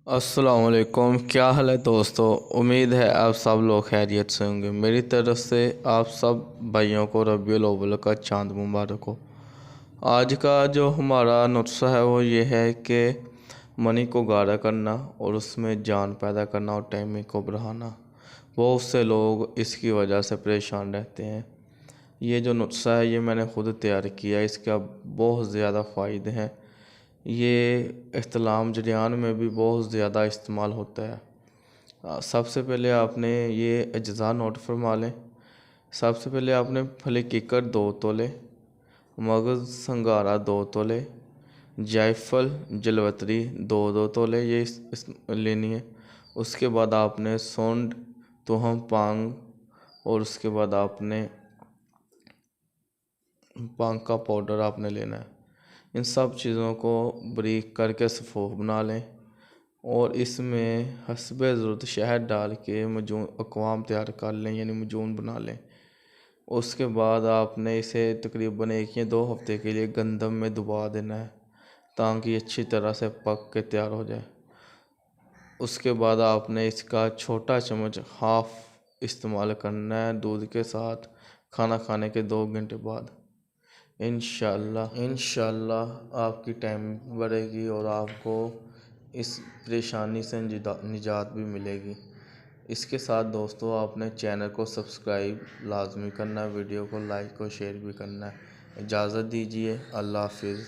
अस्सलाम वालेकुम। क्या हाल है दोस्तों। उम्मीद है आप सब लोग खैरियत से होंगे। मेरी तरफ से आप सब भाइयों को रबीउल अव्वल का चांद मुबारक हो। आज का जो हमारा नुस्खा है वो ये है कि मनी को गाढ़ा करना और उसमें जान पैदा करना और टाइमिंग को बढ़ाना। बहुत से लोग इसकी वजह से परेशान रहते हैं। ये जो नुस्खा है ये मैंने ख़ुद तैयार किया है। इसका बहुत ज़्यादा फ़ायदे हैं। ये इस्तेलाम जरियान में भी बहुत ज़्यादा इस्तेमाल होता है। सबसे पहले आपने ये अज्जा नोट फरमा लें। सबसे पहले आपने फली किकर 2 तोले, मगज़ संगारा 2 तोले, जायफल जलवतरी 2-2 तोले ये लेनी है। उसके बाद आपने सौंठ, तुहम, पांग और उसके बाद आपने पांग का पाउडर आपने लेना है। इन सब चीज़ों को बारीक करके सफ़ूफ बना लें और इसमें हस्बे ज़रूरत शहद डाल के मजून अक़वाम तैयार कर लें, यानी मजून बना लें। उसके बाद आपने इसे तकरीबन 1 या 2 हफ़्ते के लिए गंदम में डुबा देना है ताकि अच्छी तरह से पक के तैयार हो जाए। उसके बाद आपने इसका छोटा चम्मच हाफ़ इस्तेमाल करना है दूध के साथ खाना खाने के 2 घंटे बाद। इंशाअल्लाह आपकी टाइम बढ़ेगी और आपको इस परेशानी से निजात भी मिलेगी। इसके साथ दोस्तों आपने चैनल को सब्सक्राइब लाजमी करना है, वीडियो को लाइक और शेयर भी करना है। इजाज़त दीजिए। अल्लाह हाफ़िज़।